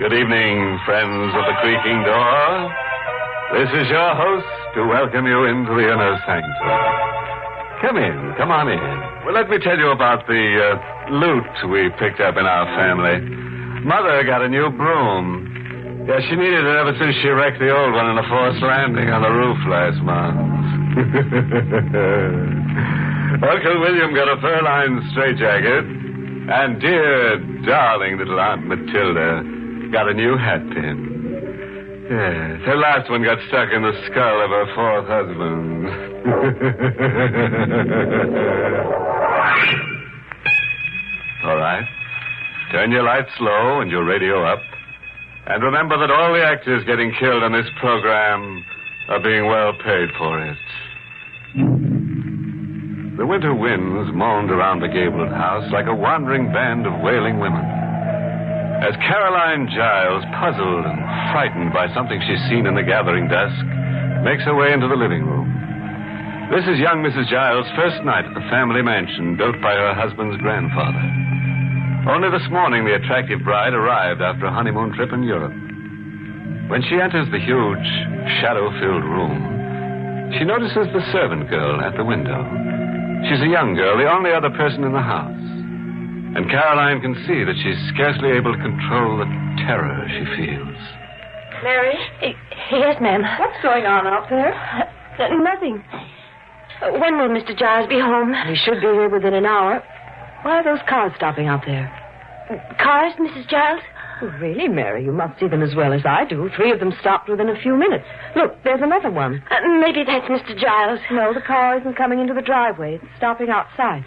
Good evening, friends of the creaking door. This is your host to welcome you into the inner sanctum. Come on in. Well, let me tell you about the loot we picked up in our family. Mother got a new broom. Yeah, she needed it ever since she wrecked the old one in a forced landing on the roof last month. Uncle William got a fur-lined straitjacket. And dear, darling little Aunt Matilda got a new hat pin. Yes, her last one got stuck in the skull of her fourth husband. All right. Turn your lights low and your radio up. And remember that all the actors getting killed on this program are being well paid for it. The winter winds moaned around the gabled house like a wandering band of wailing women. As Caroline Giles, puzzled and frightened by something she's seen in the gathering dusk, makes her way into the living room. This is young Mrs. Giles' first night at the family mansion built by her husband's grandfather. Only this morning the attractive bride arrived after a honeymoon trip in Europe. When she enters the huge, shadow-filled room, she notices the servant girl at the window. She's a young girl, the only other person in the house. And Caroline can see that she's scarcely able to control the terror she feels. Mary? Yes, ma'am. What's going on out there? Nothing. When will Mr. Giles be home? He should be here within an hour. Why are those cars stopping out there? Cars, Mrs. Giles? Oh, really, Mary? You must see them as well as I do. 3 of them stopped within a few minutes. Look, there's another one. Maybe that's Mr. Giles. No, the car isn't coming into the driveway. It's stopping outside.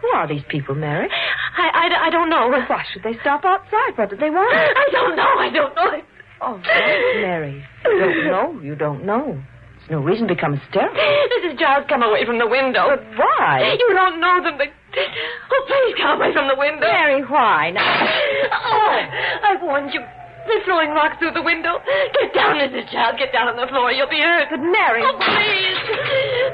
Who are these people, Mary? I don't know. Why should they stop outside? What did they want? I don't know. Oh, Mary. You don't know. There's no reason to become hysterical. Mrs. Giles, come away from the window. But why? You don't know them. Oh, please come away from the window. Mary, why? Now... Oh, I've warned you. They're throwing rocks through the window. Get down, Mrs. Giles. Get down on the floor. You'll be hurt. But Mary... Oh, please.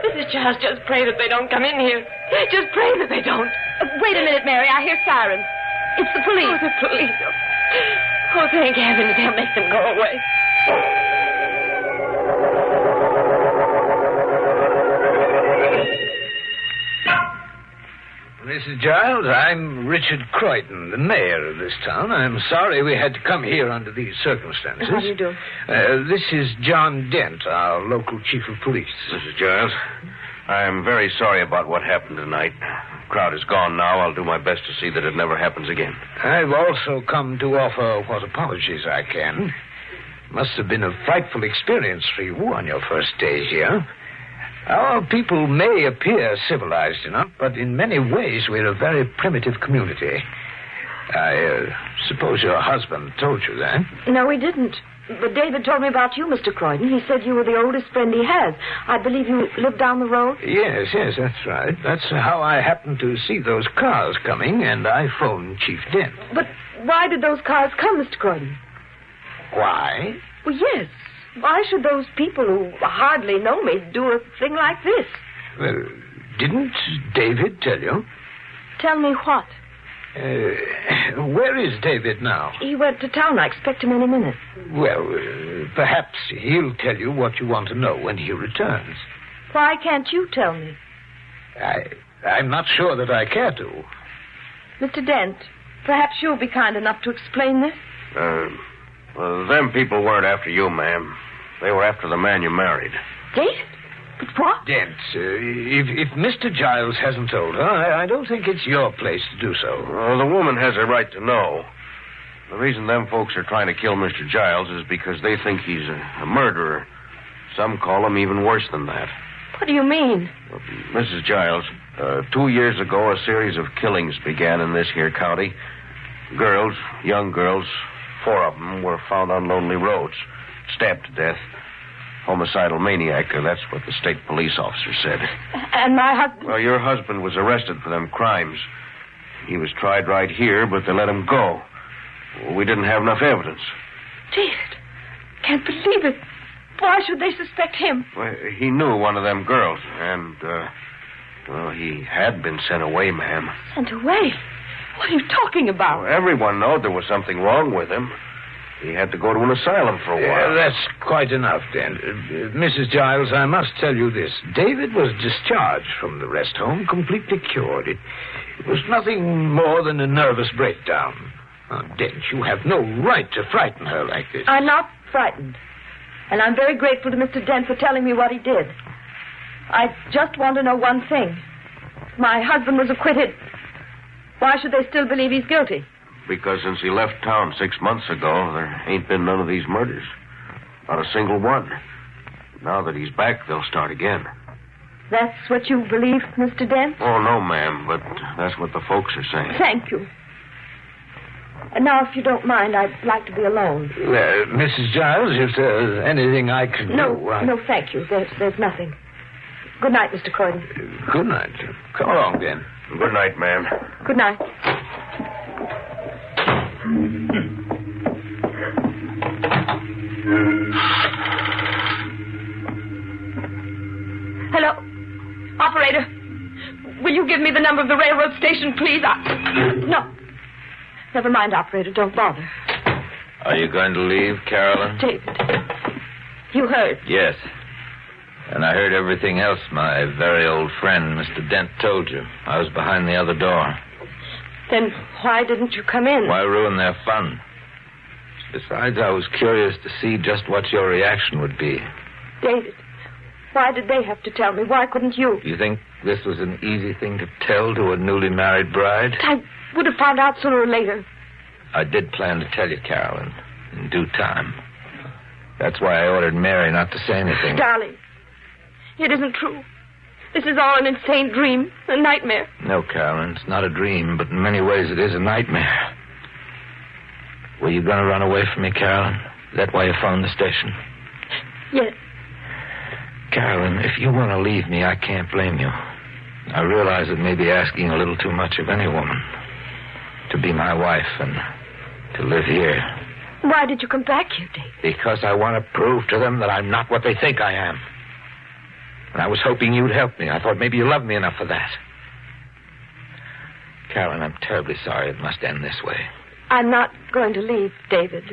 Mrs. Giles, just pray that they don't come in here. Just pray that they don't. Wait a minute, Mary. I hear sirens. It's the police. Oh, the police. Oh, thank heavens. They'll make them go away. Mrs. Giles, I'm Richard Croydon, the mayor of this town. I'm sorry we had to come here under these circumstances. How do you do? This is John Dent, our local chief of police. Mrs. Giles, I'm very sorry about what happened tonight. The crowd is gone now. I'll do my best to see that it never happens again. I've also come to offer what apologies I can. Must have been a frightful experience for you on your first day here. Our people may appear civilized enough, but in many ways we're a very primitive community. I suppose your husband told you that? No, he didn't. But David told me about you, Mr. Croydon. He said you were the oldest friend he has. I believe you live down the road? Yes, that's right. That's how I happened to see those cars coming, and I phoned Chief Dent. But why did those cars come, Mr. Croydon? Why? Well, yes. Why should those people who hardly know me do a thing like this? Well, didn't David tell you? Tell me what? Where is David now? He went to town. I expect him any minute. Well, perhaps he'll tell you what you want to know when he returns. Why can't you tell me? I'm not sure that I care to. Mr. Dent, perhaps you'll be kind enough to explain this? Well, them people weren't after you, ma'am. They were after the man you married. David? But what? Dent, if Mr. Giles hasn't told her, I don't think it's your place to do so. Well, the woman has a right to know. The reason them folks are trying to kill Mr. Giles is because they think he's a murderer. Some call him even worse than that. What do you mean? Mrs. Giles, 2 years ago, a series of killings began in this here county. Girls, young girls, 4 of them were found on lonely roads, stabbed to death. Homicidal maniac, that's what the state police officer said. And my husband? Well, your husband was arrested for them crimes. He was tried right here, but they let him go. We didn't have enough evidence. David, can't believe it. Why should they suspect him? Well, he knew one of them girls, and, he had been sent away, ma'am. Sent away? What are you talking about? Well, everyone knowed there was something wrong with him. He had to go to an asylum for a while. That's quite enough, then. Mrs. Giles, I must tell you this. David was discharged from the rest home, completely cured. It was nothing more than a nervous breakdown. Now, Dent, you have no right to frighten her like this. I'm not frightened. And I'm very grateful to Mr. Dent for telling me what he did. I just want to know one thing. If my husband was acquitted, why should they still believe he's guilty? Because since he left town 6 months ago, there ain't been none of these murders. Not a single one. Now that he's back, they'll start again. That's what you believe, Mr. Dent? Oh, no, ma'am, but that's what the folks are saying. Thank you. And now, if you don't mind, I'd like to be alone. Mrs. Giles, if there's anything I can do... No, thank you. There's nothing. Good night, Mr. Croydon. Good night. Come along, then. Good night, ma'am. Good night. Hello? Operator, will you give me the number of the railroad station, please? No. Never mind, operator. Don't bother. Are you going to leave, Carolyn? David, you heard. Yes. And I heard everything else my very old friend, Mr. Dent, told you. I was behind the other door. Then why didn't you come in? Why ruin their fun? Besides, I was curious to see just what your reaction would be. David, why did they have to tell me? Why couldn't you? You think this was an easy thing to tell to a newly married bride? I would have found out sooner or later. I did plan to tell you, Carolyn, in due time. That's why I ordered Mary not to say anything. Darling, it isn't true. This is all an insane dream, a nightmare. No, Carolyn, it's not a dream, but in many ways it is a nightmare. Were you going to run away from me, Carolyn? Is that why you phoned the station? Yes. Carolyn, if you want to leave me, I can't blame you. I realize it may be asking a little too much of any woman. To be my wife and to live here. Why did you come back here, Dave? Because I want to prove to them that I'm not what they think I am. And I was hoping you'd help me. I thought maybe you loved me enough for that. Carolyn, I'm terribly sorry it must end this way. I'm not going to leave, David.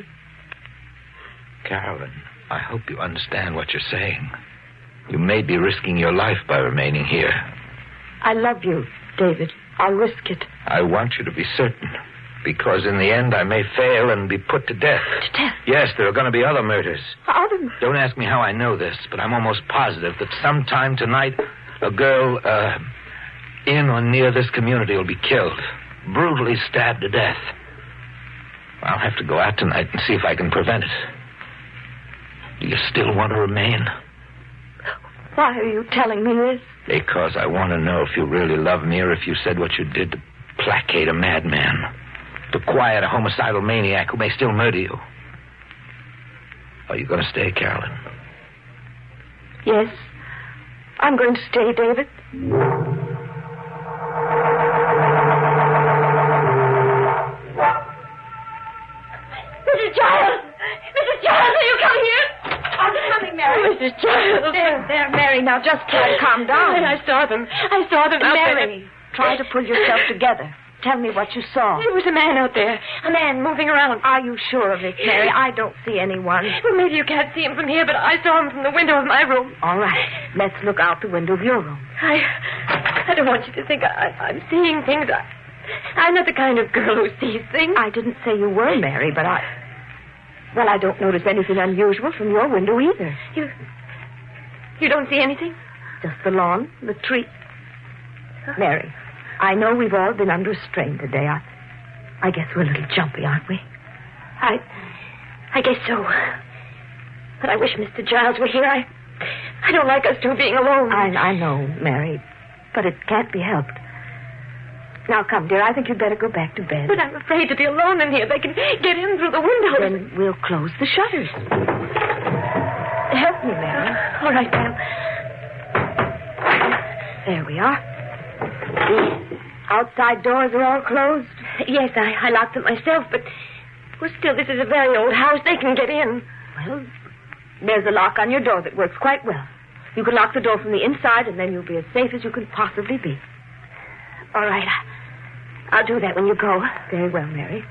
Carolyn, I hope you understand what you're saying. You may be risking your life by remaining here. I love you, David. I'll risk it. I want you to be certain. Because in the end, I may fail and be put to death. To death? Yes, there are going to be other murders. Other murders? Don't ask me how I know this, but I'm almost positive that sometime tonight, a girl in or near this community will be killed. Brutally stabbed to death. I'll have to go out tonight and see if I can prevent it. Do you still want to remain? Why are you telling me this? Because I want to know if you really love me or if you said what you did to placate a madman. To quiet a homicidal maniac who may still murder you. Are you going to stay, Carolyn? Yes. I'm going to stay, David. Mrs. Giles! Mrs. Giles, are you coming here? I'm coming, Mary. Mrs. Giles. There, Mary. Now just try to calm down. I saw them. out there. Mary, try to pull yourself together. Tell me what you saw. There was a man out there. A man moving around. Are you sure of it, Mary? I don't see anyone. Well, maybe you can't see him from here, but I saw him from the window of my room. All right. Let's look out the window of your room. I don't want you to think I'm seeing things. I'm not the kind of girl who sees things. I didn't say you were, Mary, but Well, I don't notice anything unusual from your window either. You don't see anything? Just the lawn, the tree. Mary, I know we've all been under a strain today. I guess we're a little jumpy, aren't we? I guess so. But I wish Mr. Giles were here. I don't like us two being alone. I know, Mary, but it can't be helped. Now, come, dear, I think you'd better go back to bed. But I'm afraid to be alone in here. They can get in through the window. Then we'll close the shutters. Help me, Mary. All right, ma'am. There we are. The outside doors are all closed? Yes, I locked them myself, but... Well, still, this is a very old house. They can get in. Well, there's a lock on your door that works quite well. You can lock the door from the inside, and then you'll be as safe as you can possibly be. All right. I'll do that when you go. Very well, Mary.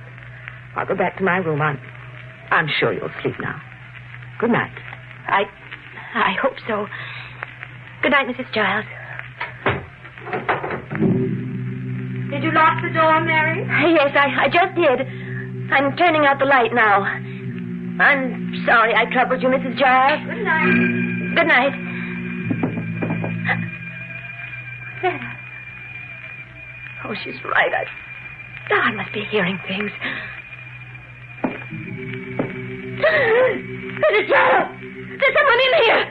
I'll go back to my room. I'm I'm sure you'll sleep now. Good night. I hope so. Good night, Mrs. Giles. Did you lock the door, Mary? Yes, I just did. I'm turning out the light now. I'm sorry I troubled you, Mrs. Giles. Good night. Good night. Oh, she's right. I must be hearing things. Mrs. Giles! There's someone in here!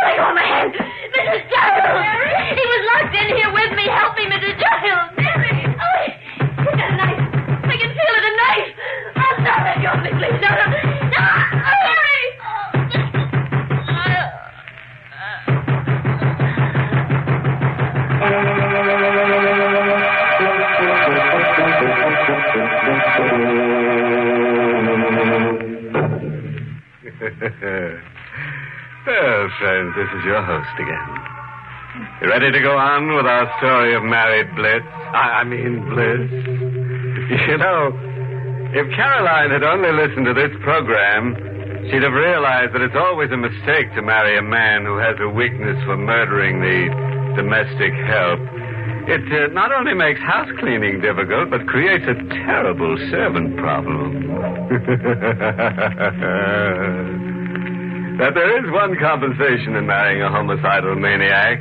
Let go of my hand! Mrs. Giles! Mary? He was locked in here with me. Help me, Mrs. Giles! Mary! Oh, he's got a knife. I can feel it, a knife. Oh, no, let go of me, please. No. Mary! Well, friends, this is your host again. You ready to go on with our story of married bliss? I mean bliss. You know, if Caroline had only listened to this program, she'd have realized that it's always a mistake to marry a man who has a weakness for murdering the domestic help. It not only makes house cleaning difficult, but creates a terrible servant problem. That there is one compensation in marrying a homicidal maniac.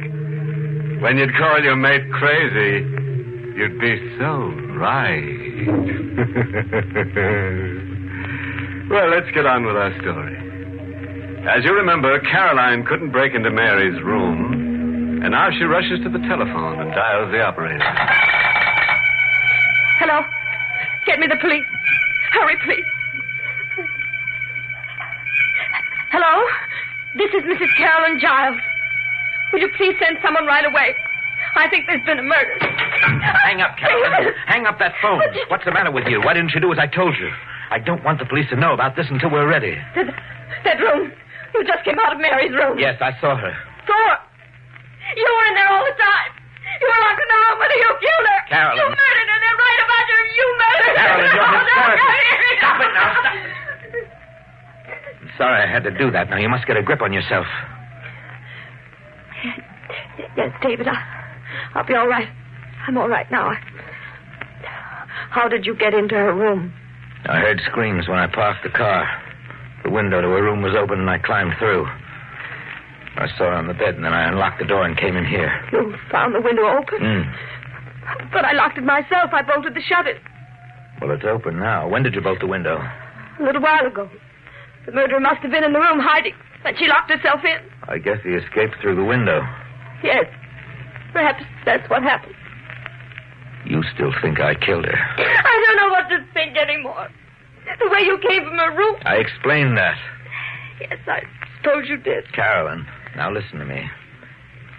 When you'd call your mate crazy, you'd be so right. Well, let's get on with our story. As you remember, Caroline couldn't break into Mary's room, and now she rushes to the telephone and dials the operator. Hello? Get me the police. Hurry, please. Hello? This is Mrs. Carolyn Giles. Would you please send someone right away? I think there's been a murder. Hang up, Carolyn. Hang up that phone. What's the matter with you? Why didn't you do as I told you? I don't want the police to know about this until we're ready. That room. You just came out of Mary's room. Yes, I saw her. Saw her? You were in there all the time. You were locked in the room with her. You killed her. Carolyn. You murdered her. They're right about you. You murdered her. Carolyn, you're hysterical. No. Stop it now. Stop. I'm sorry I had to do that. Now, you must get a grip on yourself. Yes, David, I'll be all right. I'm all right now. How did you get into her room? I heard screams when I parked the car. The window to her room was open, and I climbed through. I saw her on the bed, and then I unlocked the door and came in here. You found the window open? But I locked it myself. I bolted the shutters. Well, it's open now. When did you bolt the window? A little while ago. The murderer must have been in the room hiding, and she locked herself in. I guess he escaped through the window. Yes. Perhaps that's what happened. You still think I killed her? I don't know what to think anymore. The way you came from her room. I explained that. Yes, I suppose you did. Carolyn, now listen to me.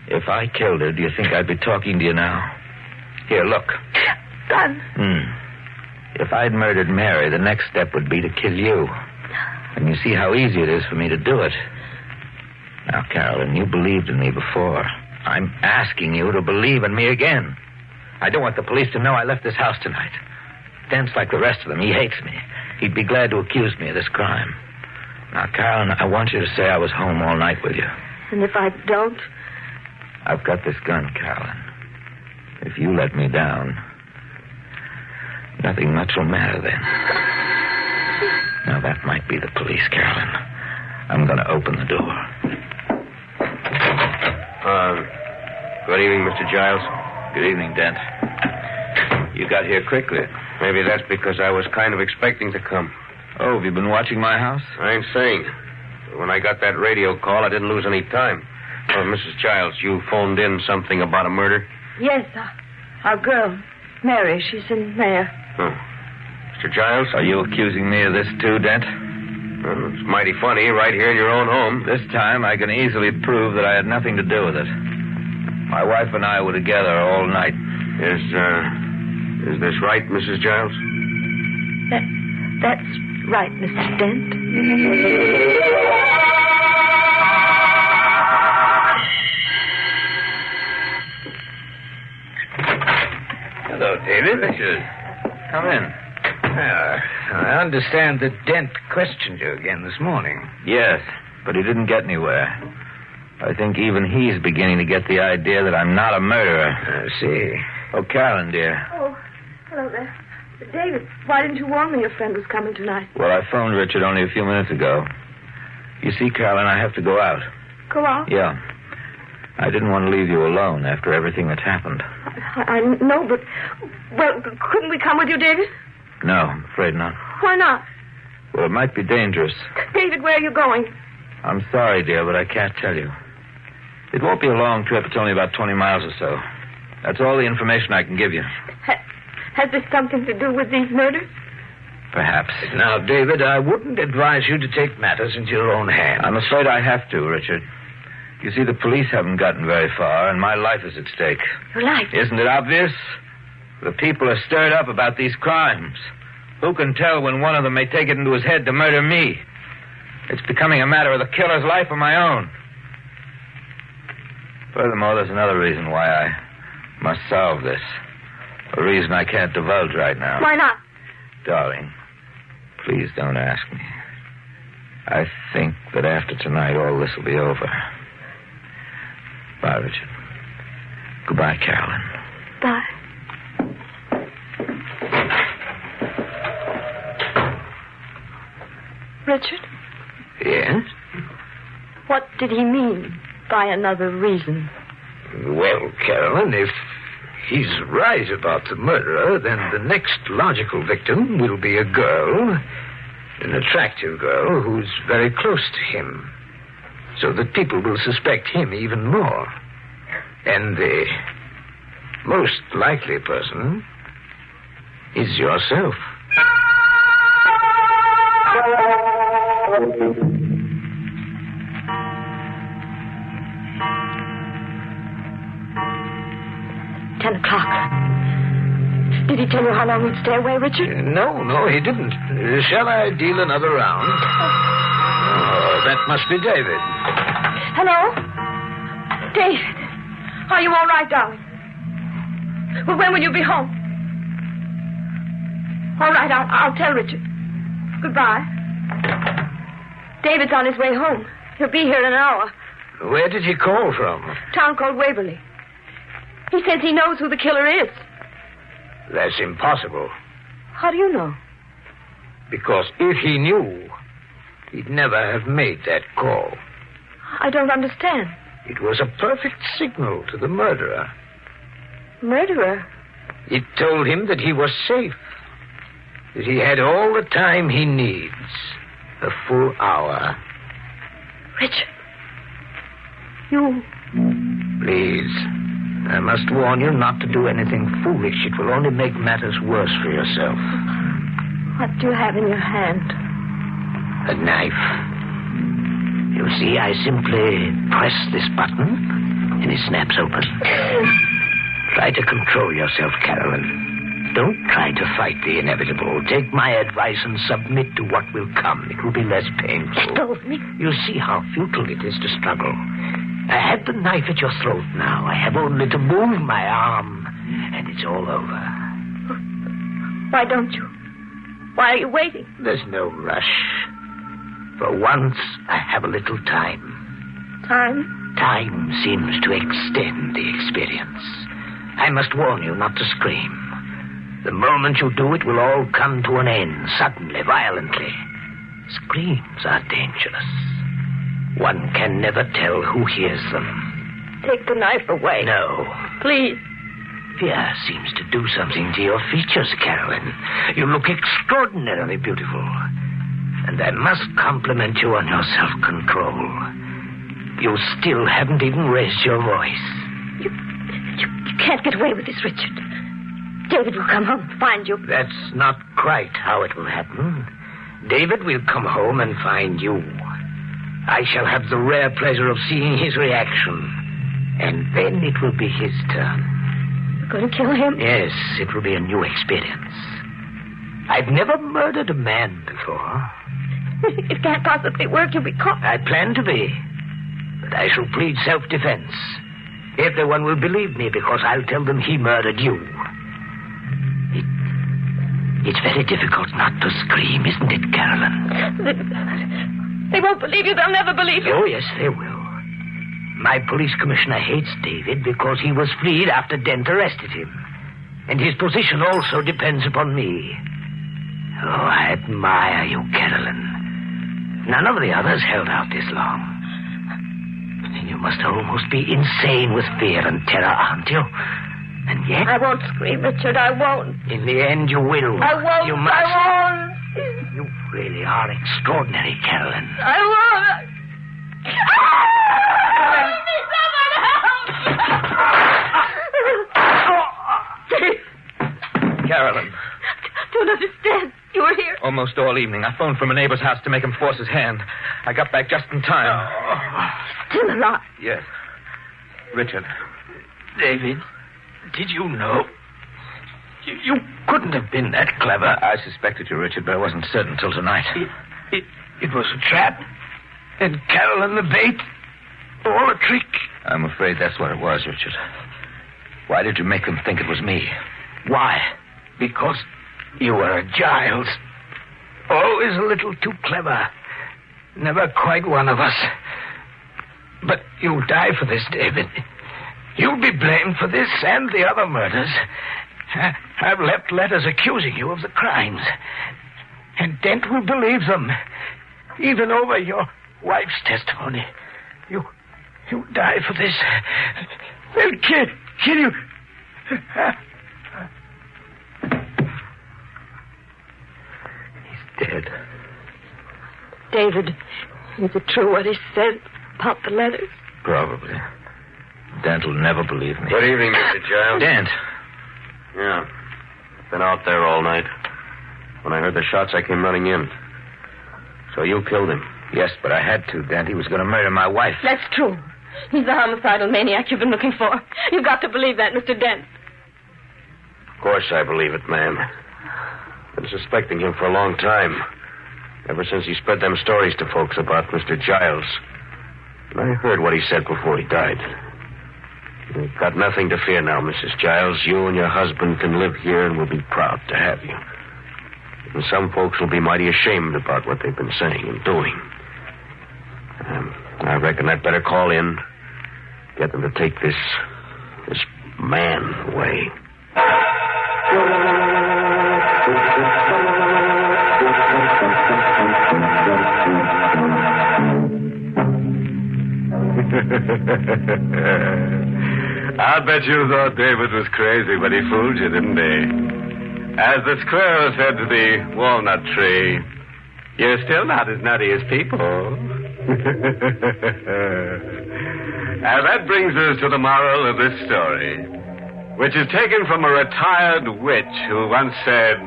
If I killed her, do you think I'd be talking to you now? Here, look. Gun. If I'd murdered Mary, the next step would be to kill you. And you see how easy it is for me to do it. Now, Carolyn, you believed in me before. I'm asking you to believe in me again. I don't want the police to know I left this house tonight. Dent's like the rest of them. He hates me. He'd be glad to accuse me of this crime. Now, Carolyn, I want you to say I was home all night with you. And if I don't? I've got this gun, Carolyn. If you let me down, nothing much will matter then. Now, that might be the police, Carolyn. I'm going to open the door. Good evening, Mr. Giles. Good evening, Dent. You got here quickly. Maybe that's because I was kind of expecting to come. Oh, have you been watching my house? I ain't saying. When I got that radio call, I didn't lose any time. Oh, Mrs. Giles, you phoned in something about a murder? Yes, our girl, Mary, she's in there. Oh. Mr. Giles? Are you accusing me of this too, Dent? Well, it's mighty funny, right here in your own home. This time I can easily prove that I had nothing to do with it. My wife and I were together all night. Is this right, Mrs. Giles? That's right, Mr. Dent. Hello, David. Richard. Come in. I understand that Dent questioned you again this morning. Yes, but he didn't get anywhere. I think even he's beginning to get the idea that I'm not a murderer. I see. Oh, Carolyn, dear. Oh, hello there. David, why didn't you warn me your friend was coming tonight? Well, I phoned Richard only a few minutes ago. You see, Carolyn, I have to go out. Go out? Yeah. I didn't want to leave you alone after everything that's happened. I know, but... Well, couldn't we come with you, David? No, I'm afraid not. Why not? Well, it might be dangerous. David, where are you going? I'm sorry, dear, but I can't tell you. It won't be a long trip. It's only about 20 miles or so. That's all the information I can give you. Has this something to do with these murders? Perhaps. Now, David, I wouldn't advise you to take matters into your own hands. I'm afraid I have to, Richard. You see, the police haven't gotten very far, and my life is at stake. Your life? Isn't it obvious? The people are stirred up about these crimes. Who can tell when one of them may take it into his head to murder me? It's becoming a matter of the killer's life or my own. Furthermore, there's another reason why I must solve this. A reason I can't divulge right now. Why not? Darling, please don't ask me. I think that after tonight, all this will be over. Bye, Richard. Goodbye, Carolyn. Bye. Richard? Yes? What did he mean by another reason? Well, Carolyn, if he's right about the murderer, then the next logical victim will be a girl, an attractive girl who's very close to him, so that people will suspect him even more. And the most likely person is yourself. $10. Did he tell you how long he'd stay away, Richard? No, he didn't. Shall I deal another round? Oh, that must be David. Hello? David. Are you all right, darling? Well, when will you be home? All right, I'll tell Richard. Goodbye. David's on his way home. He'll be here in an hour. Where did he call from? A town called Waverly. He says he knows who the killer is. That's impossible. How do you know? Because if he knew, he'd never have made that call. I don't understand. It was a perfect signal to the murderer. Murderer? It told him that he was safe, that he had all the time he needs, a full hour. Richard, you... Please, I must warn you not to do anything foolish. It will only make matters worse for yourself. What do you have in your hand? A knife. You see, I simply press this button, and it snaps open. Try to control yourself, Carolyn. Don't try to fight the inevitable. Take my advice and submit to what will come. It will be less painful. Let go of me. You see how futile it is to struggle. I have the knife at your throat now. I have only to move my arm, and it's all over. Why don't you? Why are you waiting? There's no rush. For once, I have a little time. Time? Time seems to extend the experience. I must warn you not to scream. The moment you do, it will all come to an end, suddenly, violently. Screams are dangerous. One can never tell who hears them. Take the knife away. No. Please. Fear seems to do something to your features, Carolyn. You look extraordinarily beautiful. And I must compliment you on your self-control. You still haven't even raised your voice. You can't get away with this, Richard. David will come home and find you. That's not quite how it will happen. David will come home and find you. I shall have the rare pleasure of seeing his reaction. And then it will be his turn. You're going to kill him? Yes, it will be a new experience. I've never murdered a man before. It can't possibly work. You'll be caught. I plan to be. But I shall plead self-defense. Everyone will believe me because I'll tell them he murdered you. It's very difficult not to scream, isn't it, Carolyn? They won't believe you. They'll never believe you. Oh, yes, they will. My police commissioner hates David because he was freed after Dent arrested him. And his position also depends upon me. Oh, I admire you, Carolyn. None of the others held out this long. You must almost be insane with fear and terror, aren't you? And yet... I won't scream, Richard. I won't. In the end, you will. I won't. You must. I won't. You really are extraordinary, Carolyn. I won't. Carolyn. I don't understand. You were here. Almost all evening. I phoned from a neighbor's house to make him force his hand. I got back just in time. Still alive. Yes. Richard. David, did you know? You couldn't have been that clever. I suspected you, Richard, but I wasn't certain until tonight. It was a trap. And Carolyn the bait. All a trick. I'm afraid that's what it was, Richard. Why did you make them think it was me? Why? Because you were a Giles. Always a little too clever. Never quite one of us. But you'll die for this, David. You'll be blamed for this and the other murders. I've left letters accusing you of the crimes. And Dent will believe them. Even over your wife's testimony. You'll die for this. They'll kill you. Dead. David, is it true what he said about the letters? Probably. Dent will never believe me. Good evening, Mr. Giles. Dent. Yeah. Been out there all night. When I heard the shots, I came running in. So you killed him? Yes, but I had to, Dent. He was going to murder my wife. That's true. He's the homicidal maniac you've been looking for. You've got to believe that, Mr. Dent. Of course I believe it, ma'am. Been suspecting him for a long time. Ever since he spread them stories to folks about Mr. Giles. And I heard what he said before he died. You've got nothing to fear now, Mrs. Giles. You and your husband can live here and we'll be proud to have you. And some folks will be mighty ashamed about what they've been saying and doing. I reckon I'd better call in. Get them to take this man away. I'll bet you thought David was crazy, but he fooled you, didn't he? As the squirrel said to the walnut tree, you're still not as nutty as people. And that brings us to the moral of this story, which is taken from a retired witch who once said,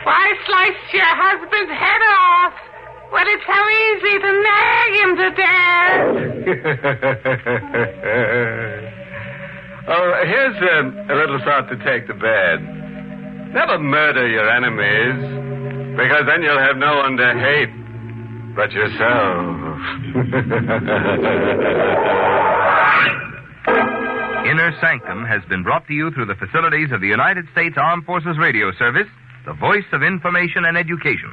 "Why slice your husband's head off when it's so easy to nag him to death?" Oh, here's a little thought to take to bed. Never murder your enemies, because then you'll have no one to hate but yourself. Inner Sanctum has been brought to you through the facilities of the United States Armed Forces Radio Service, the voice of information and education.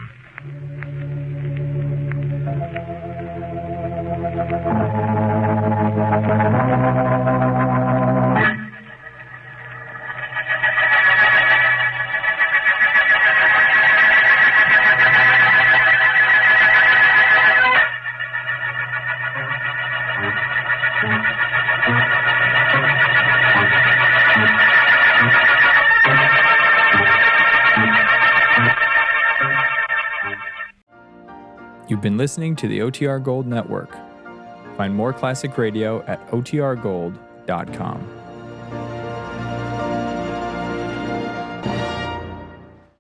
You've been listening to the OTR Gold Network. Find more classic radio at otrgold.com.